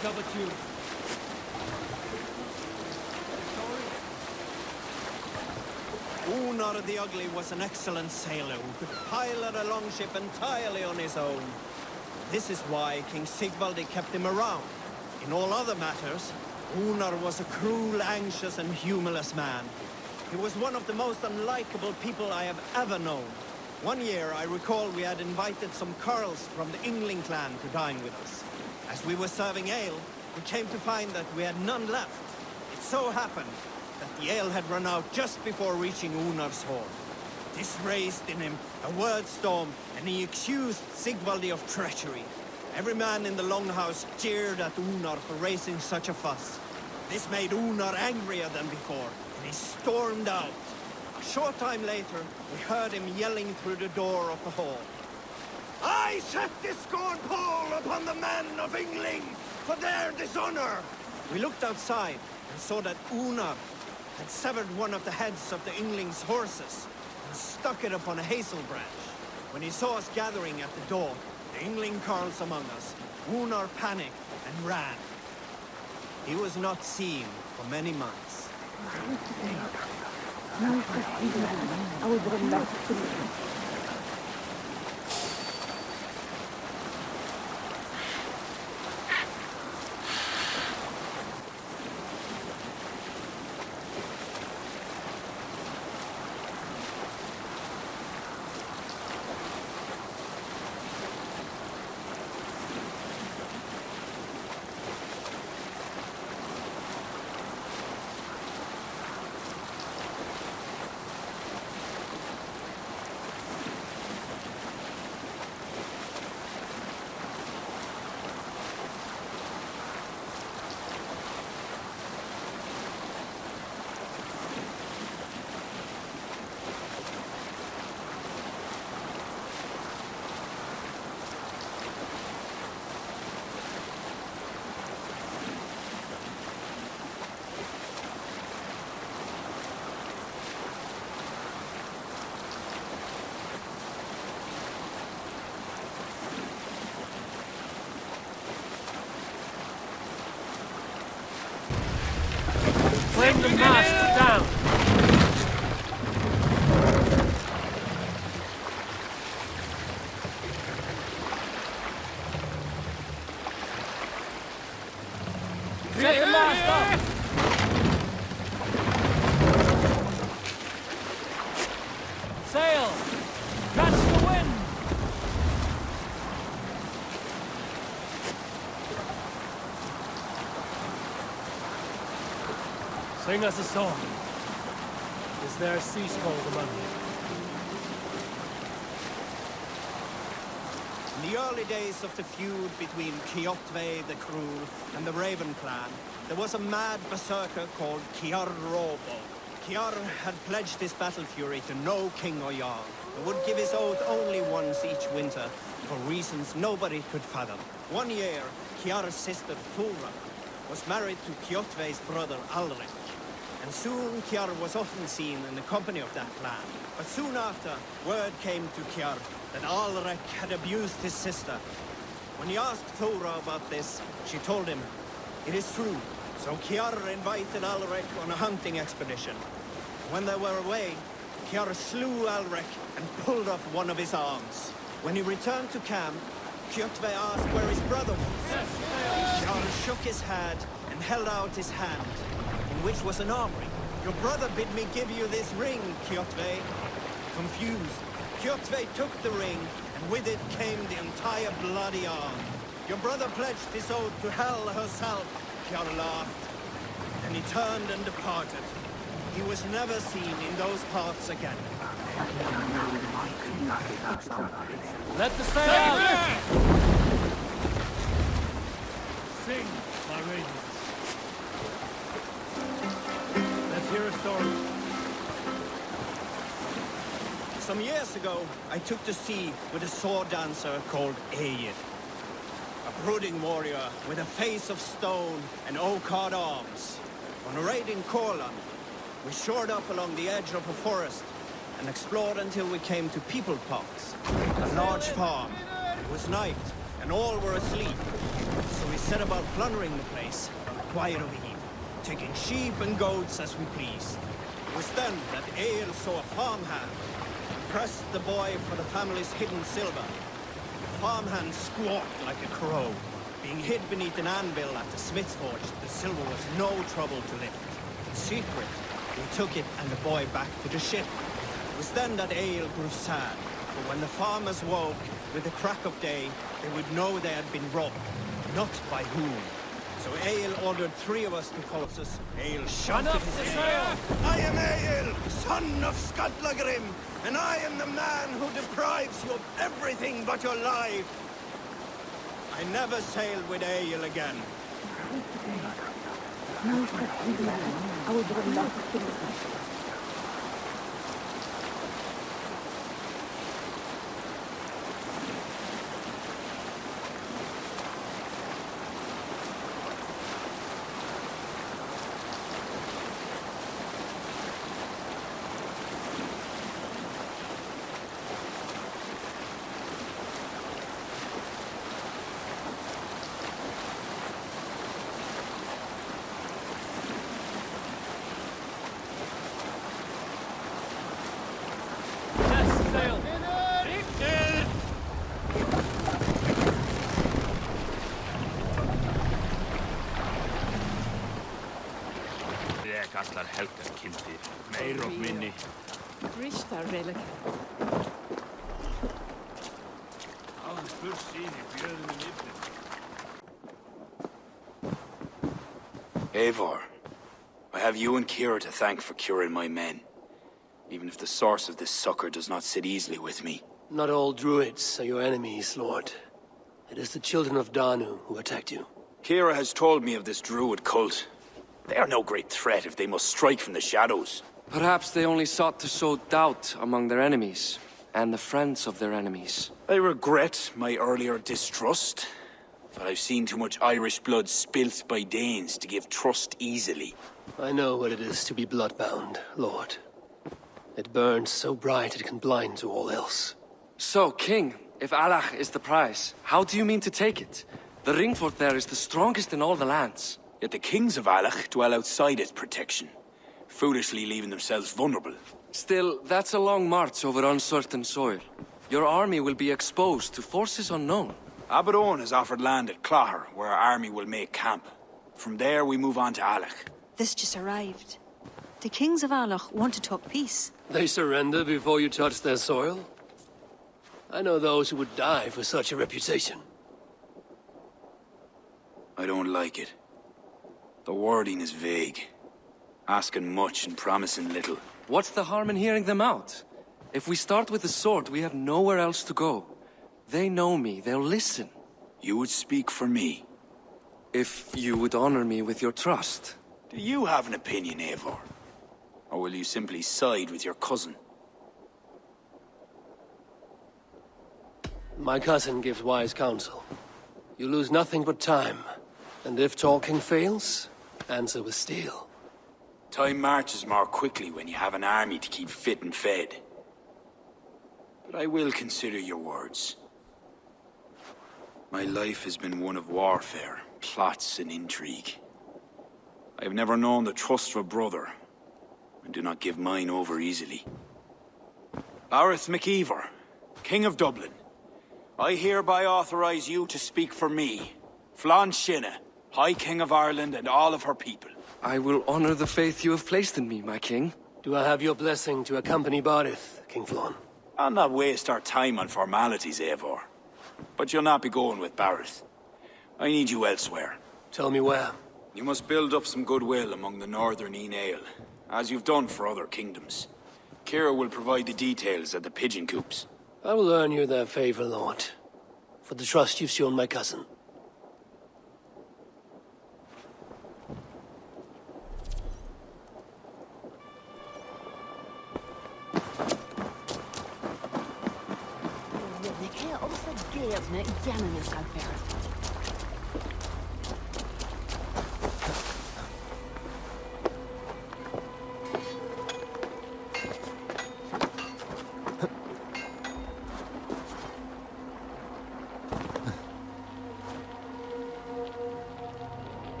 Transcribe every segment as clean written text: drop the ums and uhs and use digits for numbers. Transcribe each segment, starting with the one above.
pick up a tune. Unar the Ugly was an excellent sailor who could pilot a longship entirely on his own. This is why King Sigvaldi kept him around. In all other matters, Unar was a cruel, anxious and humorless man. He was one of the most unlikable people I have ever known. One year, I recall we had invited some Carls from the Yngling clan to dine with us. As we were serving ale, we came to find that we had none left. It so happened that the ale had run out just before reaching Unar's hall. This raised in him a word storm, and he accused Sigvaldi of treachery. Every man in the longhouse jeered at Unar for raising such a fuss. This made Unar angrier than before, and he stormed out. A short time later, we heard him yelling through the door of the hall. I set this scorn pall upon the men of Yngling for their dishonor! We looked outside and saw that Unar had severed one of the heads of the Yngling's horses and stuck it upon a hazel branch. When he saw us gathering at the door, the Yngling Carls among us, Unar panicked and ran. He was not seen for many months. Bring the mast down! Set the mast up! Sail! Catch the wind! Sing us a song. Is there a sea scold among you? In the early days of the feud between Kjotve the Cruel and the Raven clan, there was a mad berserker called Kiar Robo. Kiar had pledged his battle fury to no king or jarl, and would give his oath only once each winter, for reasons nobody could fathom. One year, Kiar's sister Thora was married to Kjotve's brother Alrek. And soon Kiar was often seen in the company of that clan. But soon after, word came to Kiar that Alrek had abused his sister. When he asked Thora about this, she told him, it is true. So Kiar invited Alrek on a hunting expedition. When they were away, Kiar slew Alrek and pulled off one of his arms. When he returned to camp, Kjotve asked where his brother was. Kiar shook his head and held out his hand, in which was an arm ring. Your brother bid me give you this ring, Kjotve. Confused, Kjotve took the ring, and with it came the entire bloody arm. Your brother pledged his oath to Hell herself. Kiar laughed. Then he turned and departed. He was never seen in those parts again. Let the sail out! Sing, my ravens. Let's hear a story. Some years ago, I took to sea with a sword dancer called Eyed. A brooding warrior with a face of stone and oak-hard arms. On a raid in Korland, we shored up along the edge of a forest and explored until we came to People Pox, a large farm. It was night, and all were asleep. So we set about plundering the place from the quiet of eve, taking sheep and goats as we pleased. It was then that Ale saw a farmhand and pressed the boy for the family's hidden silver. The farmhand squawked like a crow. Being hid beneath an anvil at the smith's forge, the silver was no trouble to lift. In secret, we took it and the boy back to the ship. It was then that Ale grew sad. But when the farmers woke, with the crack of day, they would know they had been robbed. Not by whom. So Ale ordered 3 of us to follow us. Ale shouted his name. I am Ale, son of Skallagrim, and I am the man who deprives you of everything but your life. I never sailed with Ale again. Kastar helgar kynntir, meir og minni. Rishtar relic. Aðeins fyrst sín í björnum yfir. Eivor, I have you and Kira to thank for curing my men. Even if the source of this succor does not sit easily with me. Not all druids are your enemies, Lord. It is the children of Danu who attacked you. Kira has told me of this druid cult. They are no great threat if they must strike from the shadows. Perhaps they only sought to sow doubt among their enemies, and the friends of their enemies. I regret my earlier distrust, but I've seen too much Irish blood spilt by Danes to give trust easily. I know what it is to be bloodbound, Lord. It burns so bright it can blind to all else. So, King, if Allah is the prize, how do you mean to take it? The ring fort there is the strongest in all the lands. Yet the kings of Alach dwell outside its protection, foolishly leaving themselves vulnerable. Still, that's a long march over uncertain soil. Your army will be exposed to forces unknown. Abaddon has offered land at Claher, where our army will make camp. From there, we move on to Alach. This just arrived. The kings of Alach want to talk peace. They surrender before you touch their soil? I know those who would die for such a reputation. I don't like it. The wording is vague. Asking much and promising little. What's the harm in hearing them out? If we start with the sword, we have nowhere else to go. They know me, they'll listen. You would speak for me. If you would honor me with your trust. Do you have an opinion, Eivor? Or will you simply side with your cousin? My cousin gives wise counsel. You lose nothing but time. And if talking fails, answer with steel. Time marches more quickly when you have an army to keep fit and fed. But I will consider your words. My life has been one of warfare, plots and intrigue. I have never known the trust of a brother, and do not give mine over easily. Arith MacIver, King of Dublin, I hereby authorize you to speak for me, Flann Shinna, High King of Ireland and all of her people. I will honor the faith you have placed in me, my king. Do I have your blessing to accompany Barith, King Flann? I'll not waste our time on formalities, Eivor. But you'll not be going with Barith. I need you elsewhere. Tell me where. You must build up some goodwill among the northern Aele, as you've done for other kingdoms. Kira will provide the details at the pigeon coops. I will earn you their favor, Lord, for the trust you've shown my cousin.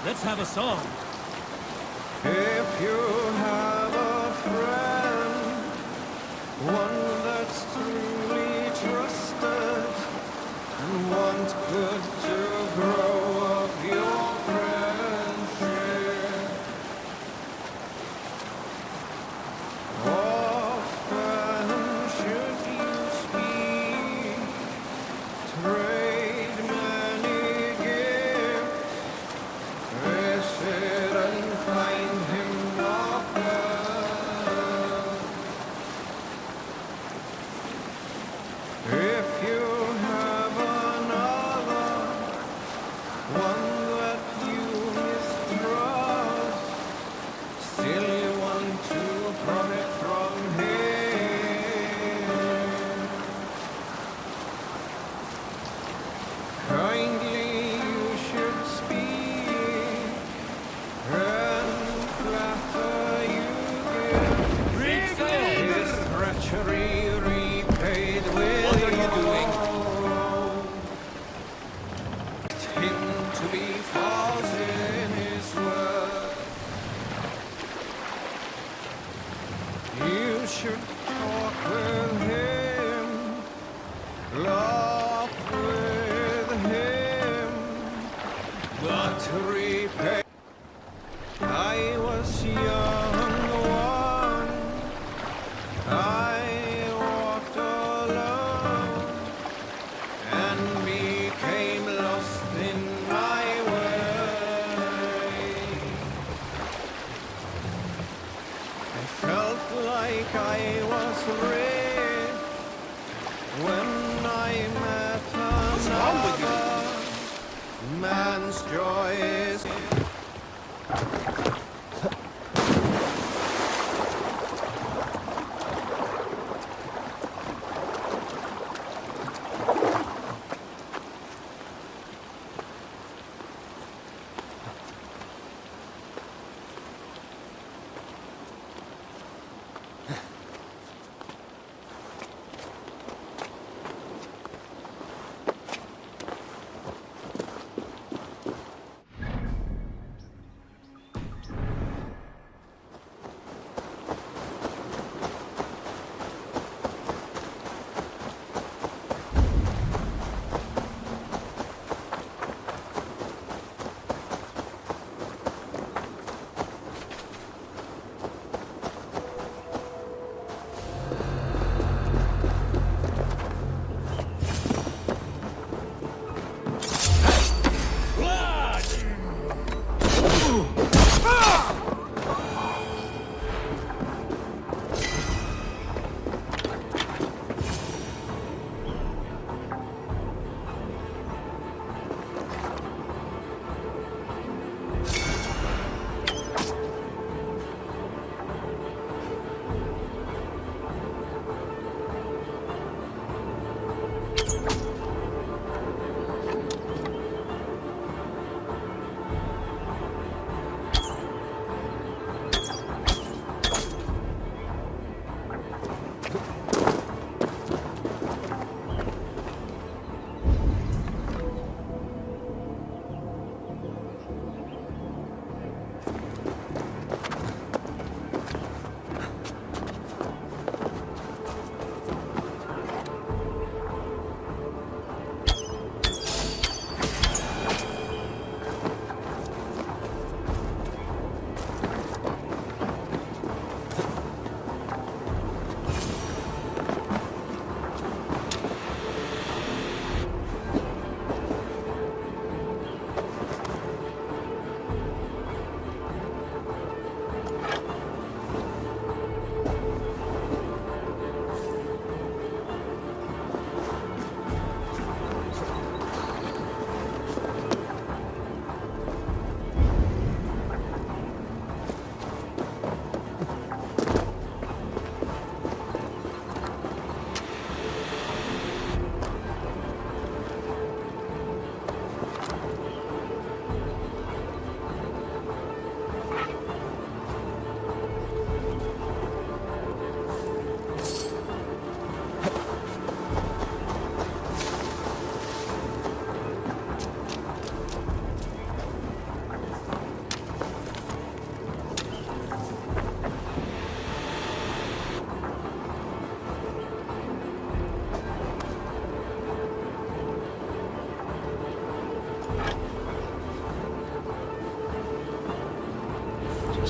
Let's have a song. If you have a friend, one that's truly trusted, and wants good to grow of your friendship, often should you speak, trade many gifts, visit and find him often. If you have another, one that you mistrust, still you want to profit from him, kindly you should speak and flatter you give. His treachery repaid with what are you doing? Him to be false in his word. You should talk with him, laugh with him, but repay. I was young one, I walked alone, and became lost in my way. I felt like I was rich when I met another. Man's joy is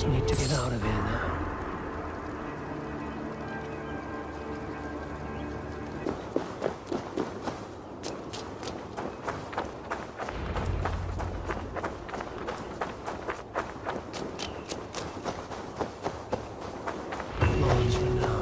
just need to get out of here now. Lords renowned.